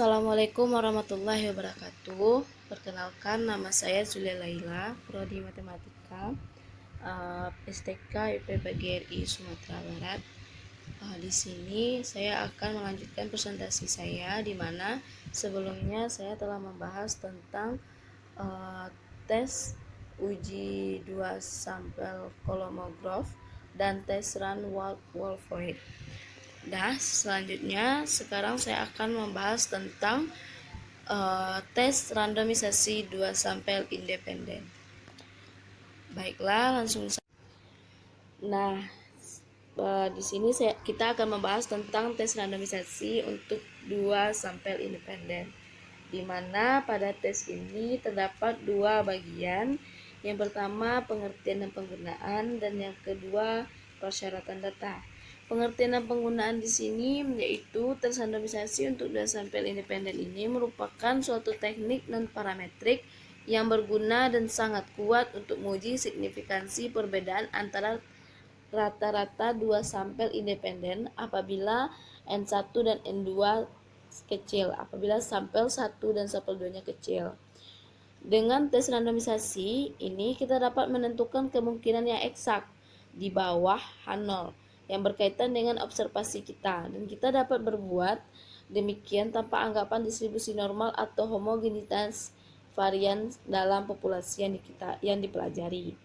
Assalamualaikum warahmatullahi wabarakatuh. Perkenalkan, nama saya Zulia Laila, Prodi Matematika, STK IP PGRI Sumatera Barat. Di sini saya akan melanjutkan presentasi saya, di mana sebelumnya saya telah membahas tentang tes uji 2 sampel kolomograf dan tes run Wolfowitz. Selanjutnya sekarang saya akan membahas tentang tes randomisasi 2 sampel independen. Baiklah, langsung saja. Di sini kita akan membahas tentang tes randomisasi untuk 2 sampel independen, di mana pada tes ini terdapat 2 bagian. Yang pertama, pengertian dan penggunaan, dan yang kedua, persyaratan data. Pengertian dan penggunaan di sini yaitu tes randomisasi untuk 2 sampel independen ini merupakan suatu teknik non-parametrik yang berguna dan sangat kuat untuk menguji signifikansi perbedaan antara rata-rata 2 sampel independen apabila N1 dan N2 kecil, apabila sampel 1 dan sampel 2-nya kecil. Dengan tes randomisasi ini kita dapat menentukan kemungkinan yang eksak di bawah H0 yang berkaitan dengan observasi kita, dan kita dapat berbuat demikian tanpa anggapan distribusi normal atau homogenitas varian dalam populasi yang dipelajari.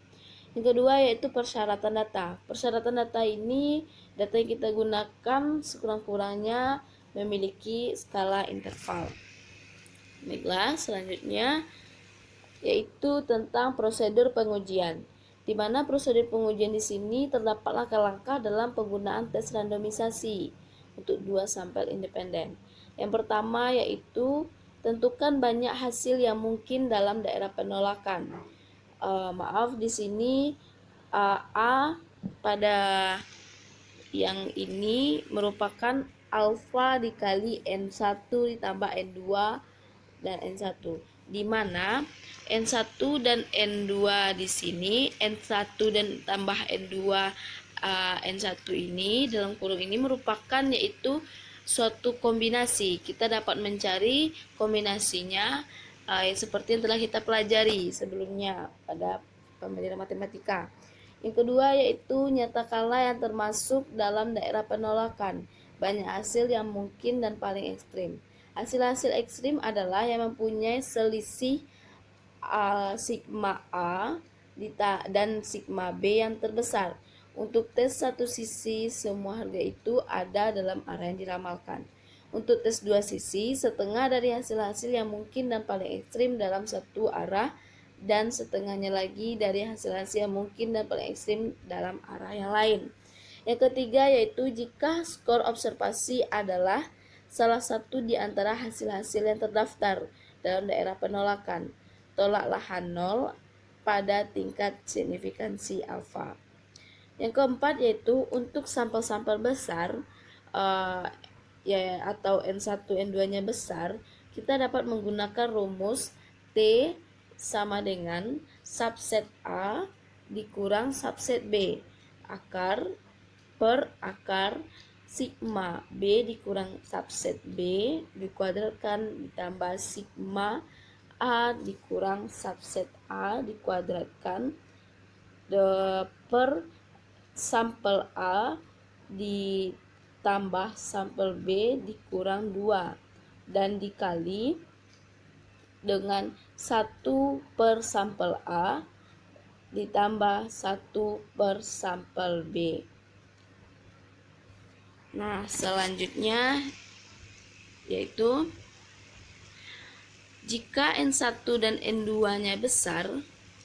Yang kedua yaitu persyaratan data. Persyaratan data ini, data yang kita gunakan sekurang-kurangnya memiliki skala interval. Baiklah, selanjutnya yaitu tentang prosedur pengujian, di mana prosedur pengujian di sini terdapat langkah-langkah dalam penggunaan tes randomisasi untuk 2 sampel independen. Yang pertama yaitu tentukan banyak hasil yang mungkin dalam daerah penolakan. Di sini A pada yang ini merupakan alfa dikali N1 ditambah N2 dan N1, di mana N1 dan N2 di sini, N1 dan tambah N2 N1 ini dalam kurung ini merupakan yaitu suatu kombinasi. Kita dapat mencari kombinasinya seperti yang telah kita pelajari sebelumnya pada pembelajaran matematika. Yang kedua yaitu nyatakanlah yang termasuk dalam daerah penolakan, banyak hasil yang mungkin dan paling ekstrim. Hasil-hasil ekstrim adalah yang mempunyai selisih sigma A dan sigma B yang terbesar. Untuk tes satu sisi, semua harga itu ada dalam arah yang diramalkan. Untuk tes dua sisi, setengah dari hasil-hasil yang mungkin dan paling ekstrim dalam satu arah, dan setengahnya lagi dari hasil-hasil yang mungkin dan paling ekstrim dalam arah yang lain. Yang ketiga yaitu jika skor observasi adalah salah satu di antara hasil-hasil yang terdaftar dalam daerah penolakan, tolaklah H0 pada tingkat signifikansi alfa. Yang keempat yaitu untuk sampel-sampel besar atau N1, N2-nya besar, kita dapat menggunakan rumus T sama dengan subset A dikurang subset B akar per akar sigma B dikurang subset B dikuadratkan ditambah sigma A dikurang subset A dikuadratkan per sampel A ditambah sampel B dikurang 2 dan dikali dengan 1 per sampel A ditambah 1 per sampel B. Selanjutnya yaitu jika N1 dan N2-nya besar,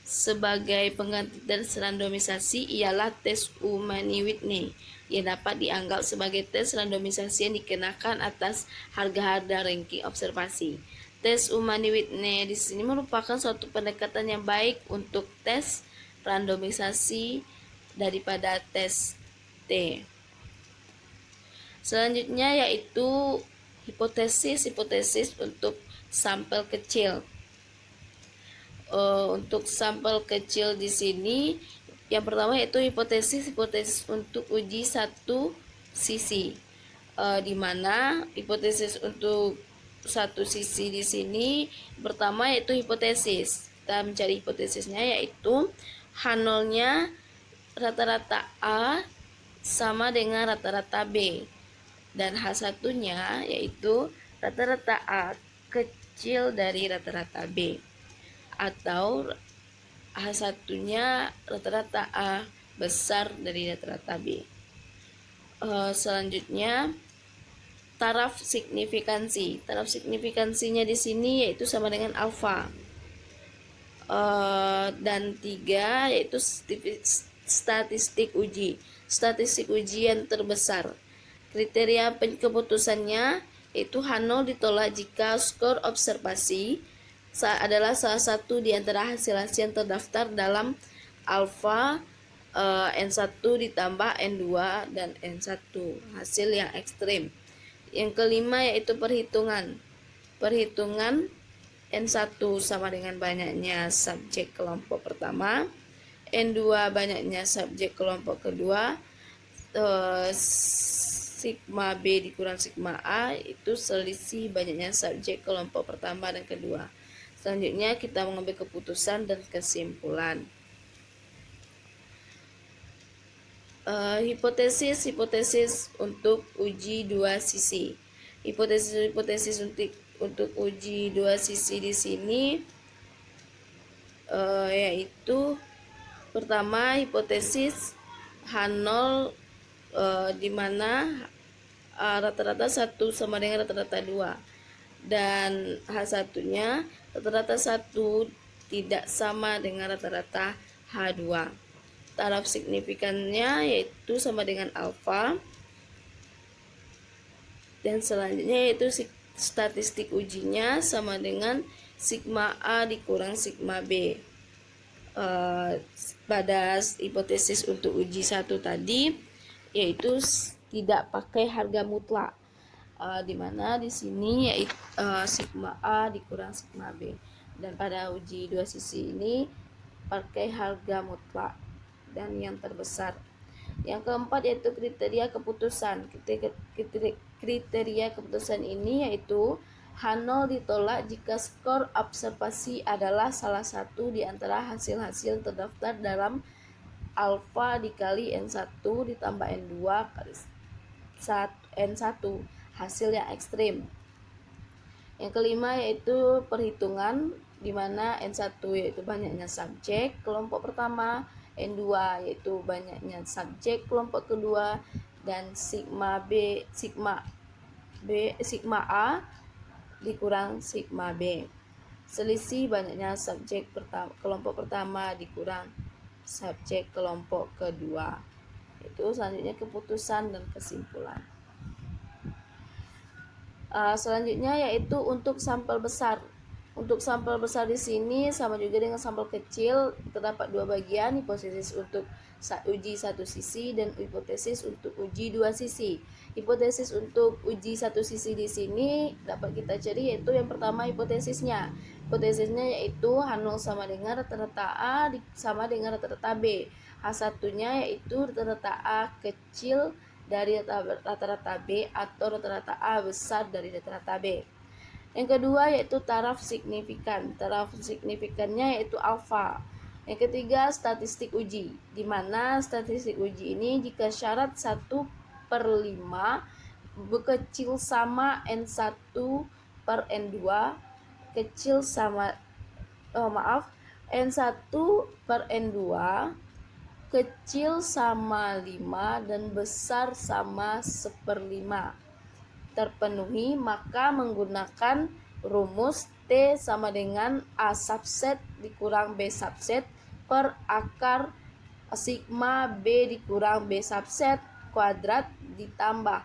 sebagai pengganti tes randomisasi ialah tes Umani-Whitney yang dapat dianggap sebagai tes randomisasi yang dikenakan atas harga-harga ranking observasi. Tes Umani-Whitney di sini merupakan suatu pendekatan yang baik untuk tes randomisasi daripada tes T. Selanjutnya yaitu hipotesis untuk sampel kecil. Untuk sampel kecil di sini yang pertama yaitu hipotesis untuk uji satu sisi, di mana hipotesis untuk satu sisi di sini. Pertama yaitu hipotesis. Kita mencari hipotesisnya, yaitu H0-nya rata-rata A sama dengan rata-rata B, dan H1-nya yaitu rata-rata A kecil dari rata-rata B, atau H1-nya rata-rata A besar dari rata-rata B. Selanjutnya taraf signifikansi. Taraf signifikansinya di sini yaitu sama dengan alfa. Dan 3 yaitu statistik uji. Statistik uji yang terbesar. Kriteria keputusannya yaitu H0 ditolak jika skor observasi adalah salah satu di antara hasil-hasil yang terdaftar dalam alfa N1 ditambah N2 dan N1, hasil yang ekstrim. Yang kelima yaitu perhitungan. Perhitungan N1 sama dengan banyaknya subjek kelompok pertama, N2 banyaknya subjek kelompok kedua, sigma B dikurang sigma A itu selisih banyaknya subjek kelompok pertama dan kedua. Selanjutnya kita mengambil keputusan dan kesimpulan. Hipotesis untuk uji dua sisi. Hipotesis untuk uji dua sisi di sini yaitu pertama hipotesis H0 di mana rata-rata 1 sama dengan rata-rata 2, dan H1-nya rata-rata 1 tidak sama dengan rata-rata H2. Taraf signifikannya yaitu sama dengan alfa, dan selanjutnya yaitu statistik ujinya sama dengan sigma A dikurang sigma B. Pada hipotesis untuk uji 1 tadi yaitu tidak pakai harga mutlak, di mana di sini yaitu sigma A dikurang sigma B, dan pada uji dua sisi ini pakai harga mutlak dan yang terbesar. Yang keempat yaitu kriteria keputusan. Kriteria keputusan ini yaitu H0 ditolak jika skor observasi adalah salah satu di antara hasil-hasil terdaftar dalam alfa dikali N1 ditambah N2 kali N1, hasil yang ekstrim. Yang kelima yaitu perhitungan, di mana N1 yaitu banyaknya subjek kelompok pertama, N2 yaitu banyaknya subjek kelompok kedua, dan sigma A dikurang sigma B, selisih banyaknya subjek kelompok pertama dikurang subjek kelompok kedua. Itu selanjutnya keputusan dan kesimpulan. Selanjutnya yaitu untuk sampel besar. Untuk sampel besar di sini sama juga dengan sampel kecil, terdapat dua bagian, hipotesis untuk uji satu sisi dan hipotesis untuk uji dua sisi. Hipotesis untuk uji satu sisi di sini dapat kita cari yaitu yang pertama hipotesisnya. Hipotesisnya yaitu H0 sama dengan rata-rata A sama dengan rata-rata B. H1-nya yaitu rata-rata A kecil dari rata-rata B atau rata-rata A besar dari rata-rata B. Yang kedua yaitu taraf signifikan. Taraf signifikannya yaitu alfa. Yang ketiga statistik uji, di mana statistik uji ini jika syarat 1/5 kecil sama N1 per N2 kecil sama N1 per N2 kecil sama 5 dan besar sama 1/5 terpenuhi, maka menggunakan rumus T sama dengan A subset dikurang B subset per akar sigma B dikurang B subset kuadrat ditambah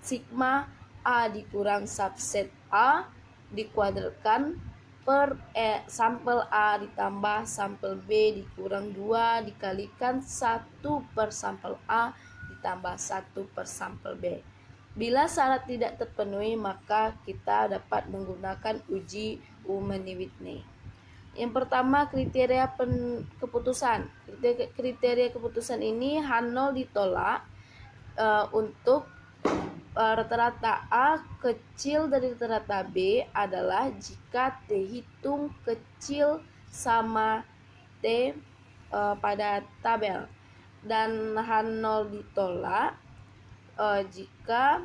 sigma A dikurang subset A dikuadratkan per sampel A ditambah sampel B dikurang 2 dikalikan 1 per sampel A ditambah 1 per sampel B. Bila syarat tidak terpenuhi, maka kita dapat menggunakan uji Umani-Whitney. Yang pertama kriteria keputusan. Kriteria keputusan ini H0 ditolak untuk rata-rata A kecil dari rata-rata B adalah jika T hitung kecil sama T pada tabel, dan H0 ditolak jika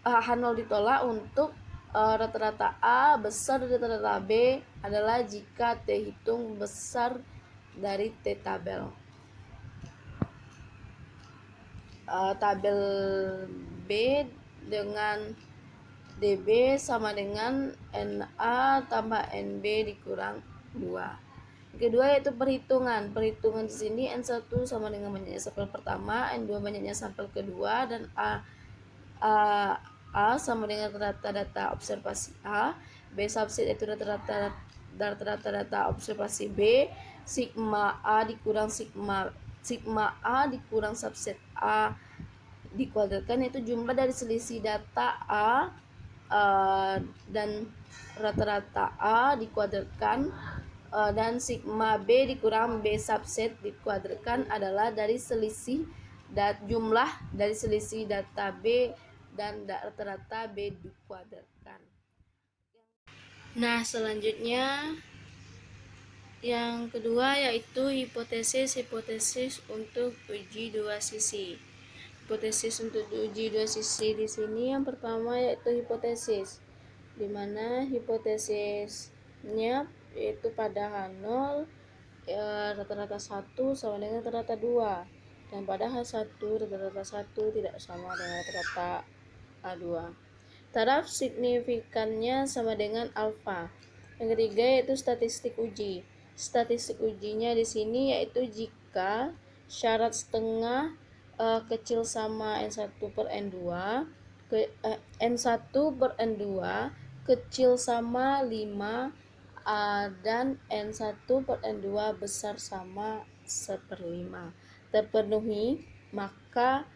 H0 ditolak untuk rata-rata A besar dari rata-rata B adalah jika T hitung besar dari T tabel. Tabel B dengan DB sama dengan NA tambah NB dikurang 2. Kedua yaitu perhitungan. Perhitungan di sini N1 sama dengan banyaknya sampel pertama, N2 banyaknya sampel kedua, dan A sama dengan rata-rata data observasi A, B subset itu rata-rata data observasi B, sigma A dikurang sigma A dikurang subset A dikuadratkan, yaitu jumlah dari selisih data A dan rata-rata A dikuadratkan, dan sigma B dikurang B subset dikuadratkan adalah dari selisih jumlah dari selisih data B dan rata-rata B dikuadratkan. Nah, selanjutnya yang kedua yaitu hipotesis untuk uji dua sisi. Hipotesis untuk uji dua sisi di sini yang pertama yaitu hipotesis, di mana hipotesisnya yaitu pada H0 rata-rata 1 sama dengan rata-rata 2, dan pada H1 rata-rata 1 tidak sama dengan rata-rata A2. Taraf signifikannya sama dengan alfa. Yang ketiga yaitu statistik uji. Statistik ujinya di sini yaitu jika syarat setengah kecil sama N1 per N2, N1 per N2 kecil sama 5, dan N1 per N2 besar sama 1/5 terpenuhi, maka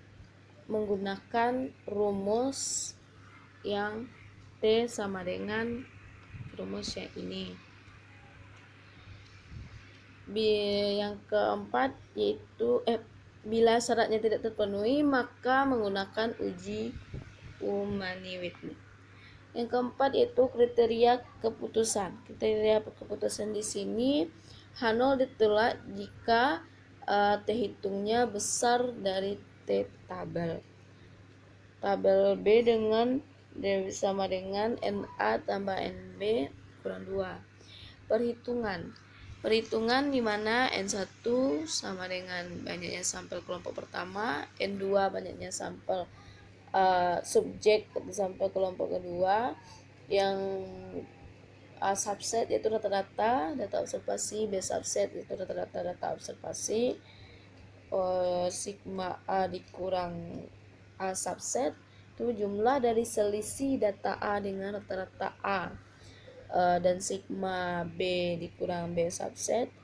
menggunakan rumus yang T sama dengan rumus yang ini. Yang keempat yaitu bila syaratnya tidak terpenuhi maka menggunakan uji Umani-Whitney. Yang keempat yaitu kriteria keputusan. Kriteria keputusan di sini H0 ditolak jika T hitungnya besar dari T tabel. Tabel B dengan D sama dengan NA tambah NB kurang 2. Perhitungan di mana N1 sama dengan banyaknya sampel kelompok pertama, N2 banyaknya sampel subjek sampel kelompok kedua, yang A subset yaitu rata-rata data observasi, B subset yaitu rata-rata data observasi, sigma A dikurang A subset itu jumlah dari selisih data A dengan rata-rata A, dan sigma B dikurang B subset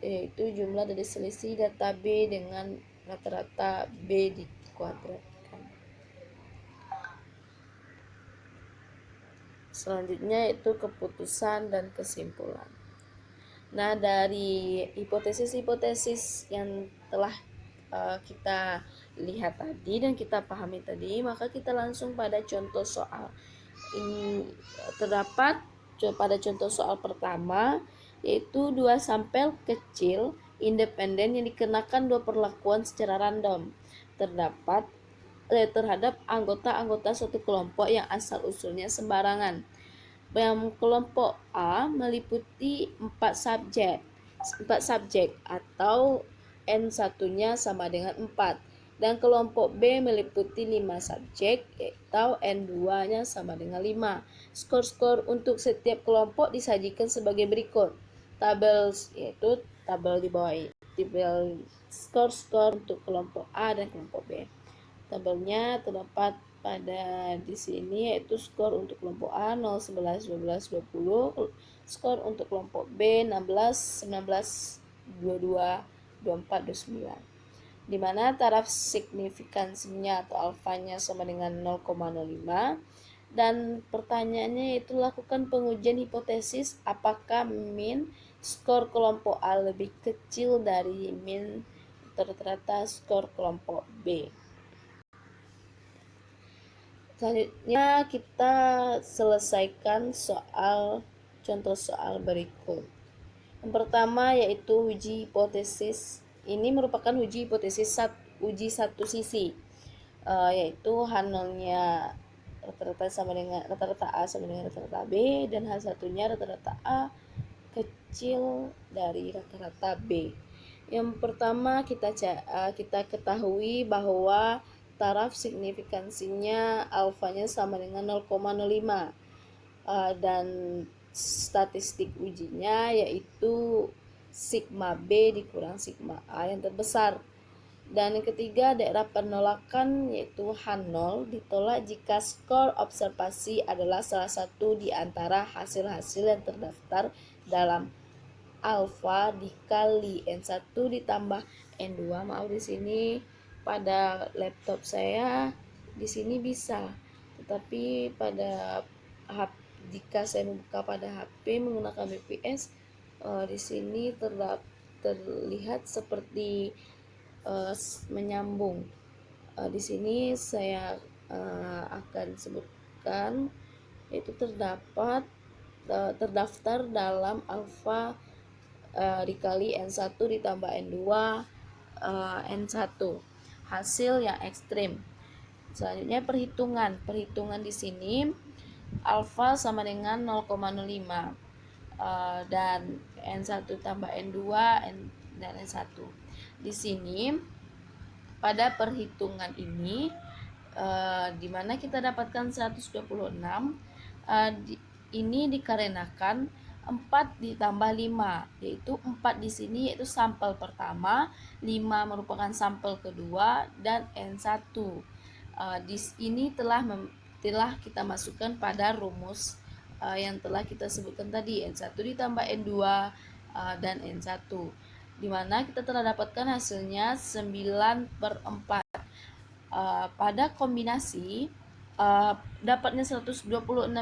yaitu jumlah dari selisih data B dengan rata-rata B dikuadratkan. Selanjutnya itu keputusan dan kesimpulan. Nah, dari hipotesis-hipotesis yang telah kita lihat tadi dan kita pahami tadi, maka kita langsung pada contoh soal. Ini terdapat pada contoh soal pertama yaitu 2 sampel kecil independen yang dikenakan 2 perlakuan secara random terhadap anggota-anggota suatu kelompok yang asal usulnya sembarangan. Yang kelompok A meliputi 4 subjek atau N1-nya sama dengan 4, dan kelompok B meliputi 5 subjek atau N2-nya sama dengan 5. Skor-skor untuk setiap kelompok disajikan sebagai berikut. Tabel yaitu tabel di bawah ini. Tabel skor-skor untuk kelompok A dan kelompok B. Tabelnya terdapat pada di sini yaitu skor untuk kelompok A 0, 11, 12, 20, skor untuk kelompok B 16, 19, 22, 24, 29. Di mana taraf signifikansinya atau alfanya sama dengan 0,05, Dan pertanyaannya yaitu lakukan pengujian hipotesis apakah min skor kelompok A lebih kecil dari min rata-rata skor kelompok B. Selanjutnya kita selesaikan contoh soal berikut. Yang pertama yaitu uji hipotesis. Ini merupakan uji hipotesis uji satu sisi, yaitu H0-nya rata-rata sama dengan rata-rata A sama dengan rata-rata B, dan H1-nya rata-rata A kecil dari rata-rata B. Yang pertama kita ketahui bahwa taraf signifikansinya alfanya sama dengan 0,05, dan statistik ujinya yaitu sigma B dikurang sigma A yang terbesar. Dan yang ketiga, daerah penolakan yaitu H0 ditolak jika skor observasi adalah salah satu di antara hasil-hasil yang terdaftar dalam alfa dikali N1 ditambah N2. Maaf, di sini pada laptop saya di sini bisa, tetapi pada jika saya membuka pada HP menggunakan BPS, di sini terlihat seperti menyambung. Di sini saya akan sebutkan yaitu terdaftar dalam alfa dikali N1 ditambah N2 N1, hasil yang ekstrim. Selanjutnya perhitungan di sini alfa sama dengan 0,05, dan N1 tambah N2 dan N1. Di sini pada perhitungan ini di mana kita dapatkan 126, ini dikarenakan 4 ditambah 5, yaitu 4 di sini yaitu sampel pertama, 5 merupakan sampel kedua, dan N1. Di ini telah kita masukkan pada rumus yang telah kita sebutkan tadi, N1 ditambah N2 dan N1, di mana kita telah dapatkan hasilnya 9/4. Pada kombinasi dapatnya 126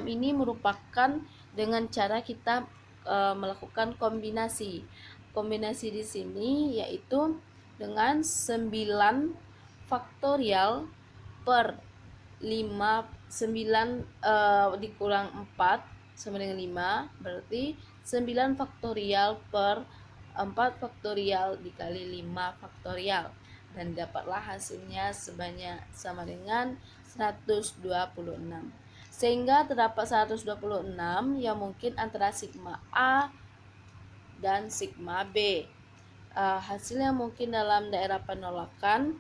ini merupakan dengan cara kita melakukan kombinasi. Kombinasi di sini yaitu dengan 9 faktorial per 9 dikurang 4 sama dengan 5, berarti 9 faktorial per 4 faktorial dikali 5 faktorial, dan dapatlah hasilnya sama dengan 126. Sehingga terdapat 126 yang mungkin antara sigma A dan sigma B. Hasilnya mungkin dalam daerah penolakan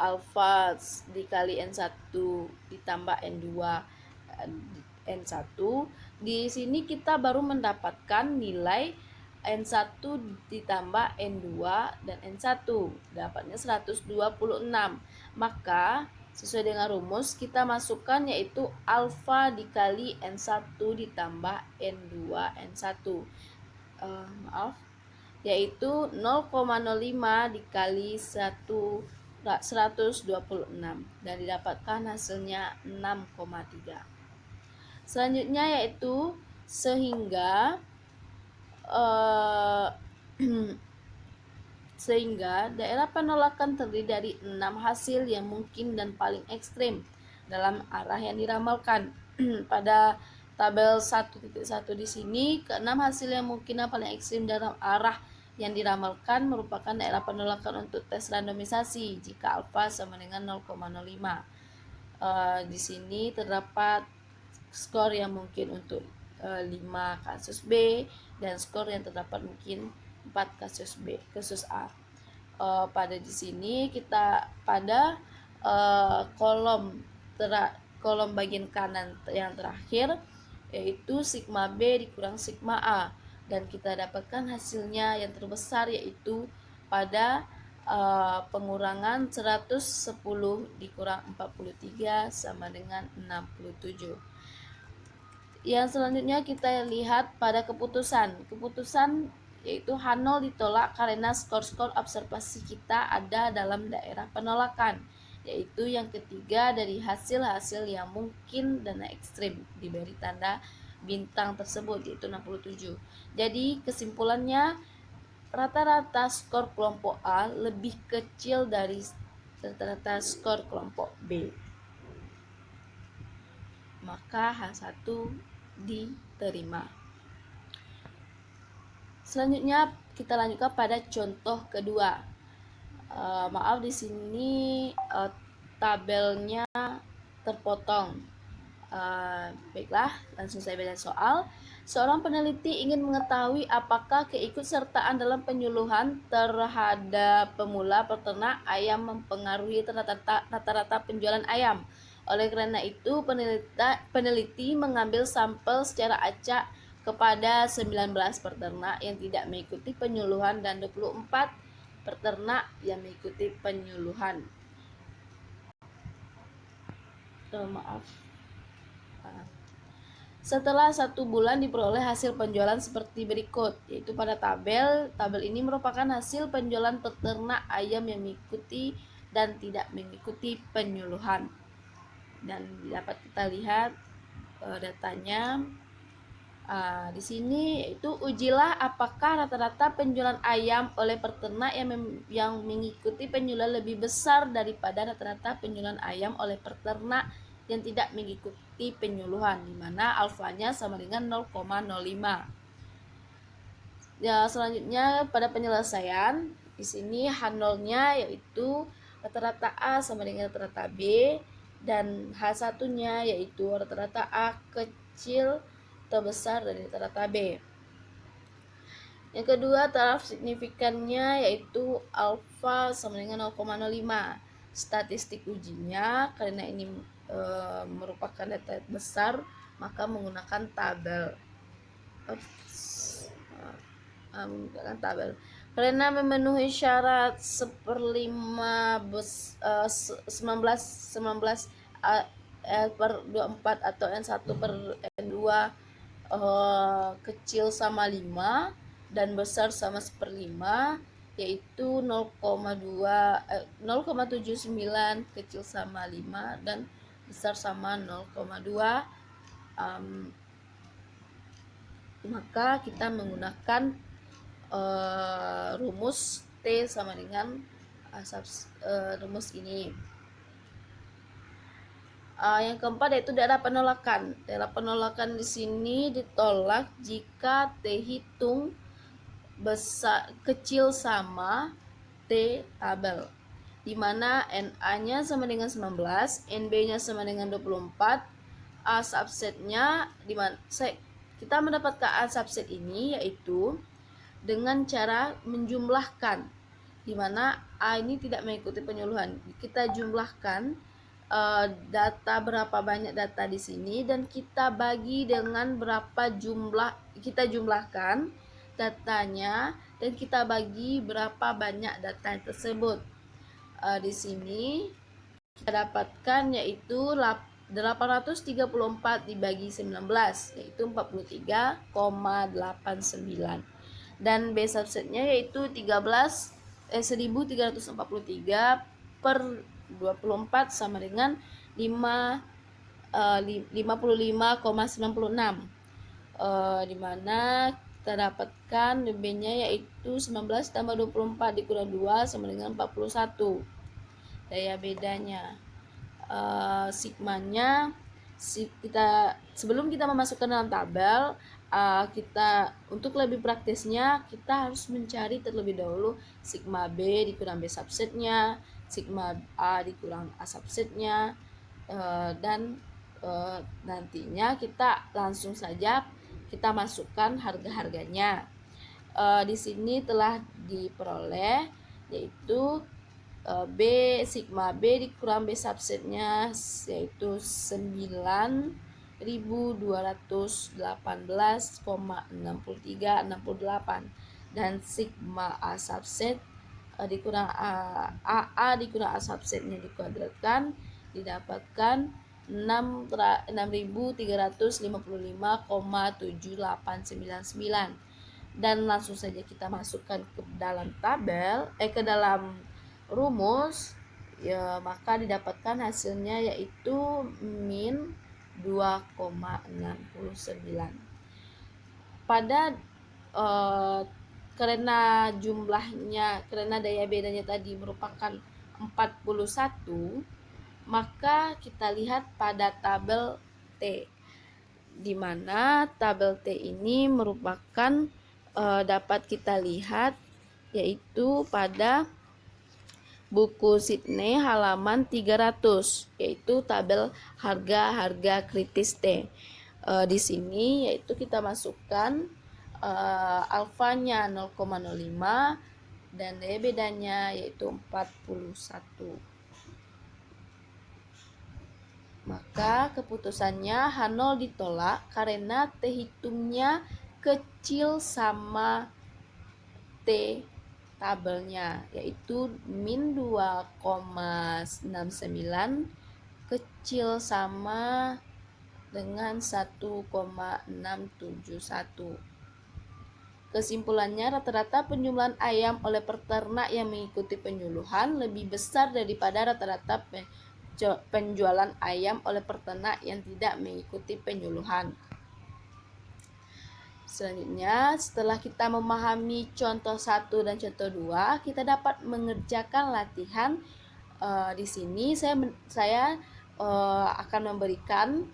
alfa dikali N1 ditambah N2 N1. Di sini kita baru mendapatkan nilai N1 ditambah N2 dan N1, dapatnya 126. Maka sesuai dengan rumus kita masukkan yaitu alfa dikali N1 ditambah N2 N1, yaitu 0,05 dikali 126, dan didapatkan hasilnya 6,3. Selanjutnya yaitu sehingga daerah penolakan terdiri dari 6 hasil yang mungkin dan paling ekstrim dalam arah yang diramalkan. Pada tabel 1.1 di sini, ke-6 hasil yang mungkin dan paling ekstrim dalam arah yang diramalkan merupakan daerah penolakan untuk tes randomisasi jika alfa sama dengan 0,05. Di sini terdapat skor yang mungkin untuk 5 kasus B dan skor yang terdapat mungkin 4 kasus A. Pada di sini kita pada kolom bagian kanan yang terakhir yaitu sigma B dikurang sigma A, dan kita dapatkan hasilnya yang terbesar yaitu pada pengurangan 110 dikurang 43 sama dengan 67. Yang selanjutnya kita lihat pada keputusan yaitu H0 ditolak karena skor-skor observasi kita ada dalam daerah penolakan. yaitu yang ketiga dari hasil-hasil yang mungkin dan ekstrim diberi tanda bintang tersebut, yaitu 67. Jadi kesimpulannya, rata-rata skor kelompok A lebih kecil dari rata-rata skor kelompok B, maka H1 diterima. Selanjutnya kita lanjutkan pada contoh kedua. Maaf, di sini tabelnya terpotong. Baiklah, langsung saya baca soal. Seorang peneliti ingin mengetahui apakah keikutsertaan dalam penyuluhan terhadap pemula peternak ayam mempengaruhi rata-rata penjualan ayam. Oleh karena itu, peneliti mengambil sampel secara acak kepada 19 peternak yang tidak mengikuti penyuluhan dan 24 peternak yang mengikuti penyuluhan. Setelah 1 bulan diperoleh hasil penjualan seperti berikut, yaitu pada tabel ini merupakan hasil penjualan peternak ayam yang mengikuti dan tidak mengikuti penyuluhan. Dan dapat kita lihat datanya di sini, yaitu ujilah apakah rata-rata penjualan ayam oleh peternak yang mengikuti penyuluhan lebih besar daripada rata-rata penjualan ayam oleh peternak yang tidak mengikuti penyuluhan, di mana alfanya sama dengan 0,05. Ya, selanjutnya pada penyelesaian, di sini H0-nya yaitu rata-rata A sama dengan rata-rata B, dan H1-nya yaitu rata-rata A kecil terbesar dari rata-rata B. Yang kedua, taraf signifikannya yaitu alfa sama dengan 0,05. Statistik ujinya, karena ini merupakan data besar, maka menggunakan tabel. Menggunakan tabel. Karena memenuhi syarat 19 per 24 atau N1 per N2 kecil sama 5 dan besar sama 1/5, yaitu 0,79 kecil sama 5 dan besar sama 0,2, maka kita menggunakan rumus T sama dengan rumus ini. Yang keempat yaitu daerah penolakan. Daerah penolakan di sini ditolak jika T hitung besar kecil sama T tabel, di mana NA-nya sama dengan 19, NB-nya sama dengan 24, A subsetnya di mana kita mendapatkan A subset ini yaitu dengan cara menjumlahkan, di mana A ini tidak mengikuti penyuluhan. Kita jumlahkan data, berapa banyak data di sini, dan kita bagi dengan berapa jumlah, kita jumlahkan datanya dan kita bagi berapa banyak data tersebut. Di sini kita dapatkan yaitu 834 dibagi 19 yaitu 43,89, dan B subsetnya yaitu 1343 per 24 sama dengan 55,96, di mana kita dapatkan B-nya yaitu 19 tambah 24 dikurang 2 sama dengan 41. Daya bedanya, sigmanya, kita sebelum kita memasukkan dalam tabel, kita untuk lebih praktisnya kita harus mencari terlebih dahulu sigma B dikurang B subsetnya, sigma A dikurang A subsetnya, dan nantinya kita langsung saja kita masukkan harga-harganya. Di sini telah diperoleh yaitu B sigma B dikurang B subsetnya yaitu 9.218,6368, dan sigma A subset dikurang AA dikurang A subsetnya dikuadratkan didapatkan 6.355,7899, dan langsung saja kita masukkan ke dalam tabel ke dalam rumus, ya, maka didapatkan hasilnya yaitu min 2,69. Pada karena daya bedanya tadi merupakan 41, maka kita lihat pada tabel T, di mana tabel T ini merupakan dapat kita lihat yaitu pada buku Sydney halaman 300, yaitu tabel harga-harga kritis T. Di sini yaitu kita masukkan alfanya 0,05 dan daya bedanya yaitu 41. Maka keputusannya H0 ditolak karena T hitungnya kecil sama T tabelnya, yaitu min 2,69 kecil sama dengan 1,671. Kesimpulannya, rata-rata penjumlahan ayam oleh peternak yang mengikuti penyuluhan lebih besar daripada rata-rata penjualan ayam oleh peternak yang tidak mengikuti penyuluhan. Selanjutnya, setelah kita memahami contoh 1 dan contoh 2, kita dapat mengerjakan latihan. Di sini saya akan memberikan,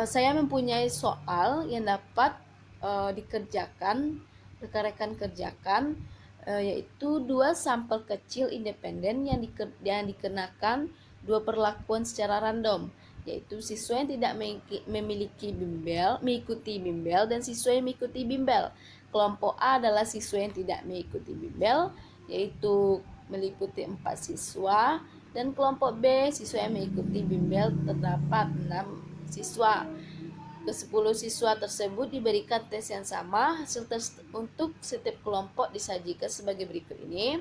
saya mempunyai soal yang dapat dikerjakan, rekan-rekan kerjakan, yaitu 2 sampel kecil independen yang dikenakan 2 perlakuan secara random, yaitu siswa yang tidak mengikuti bimbel dan siswa yang mengikuti bimbel. Kelompok A adalah siswa yang tidak mengikuti bimbel, yaitu meliputi 4 siswa, dan kelompok B siswa yang mengikuti bimbel terdapat 6 siswa. Ke-10 siswa tersebut diberikan tes yang sama. Hasil tes untuk setiap kelompok disajikan sebagai berikut ini.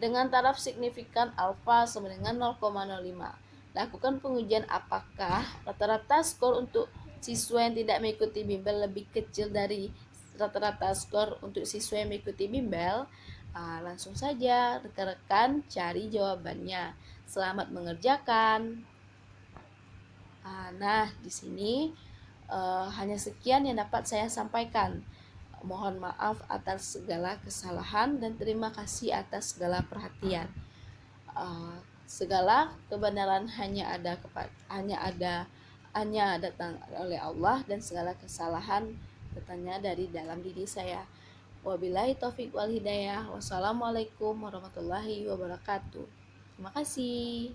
Dengan taraf signifikan alfa sama dengan 0,05. Lakukan pengujian apakah rata-rata skor untuk siswa yang tidak mengikuti bimbel lebih kecil dari rata-rata skor untuk siswa yang mengikuti bimbel. Langsung saja rekan-rekan cari jawabannya. Selamat mengerjakan. Nah, di sini hanya sekian yang dapat saya sampaikan. Mohon maaf atas segala kesalahan dan terima kasih atas segala perhatian. Segala kebenaran hanya datang oleh Allah, dan segala kesalahan datangnya dari dalam diri saya. Wabillahi taufik wal hidayah. Wassalamualaikum warahmatullahi wabarakatuh. Terima kasih.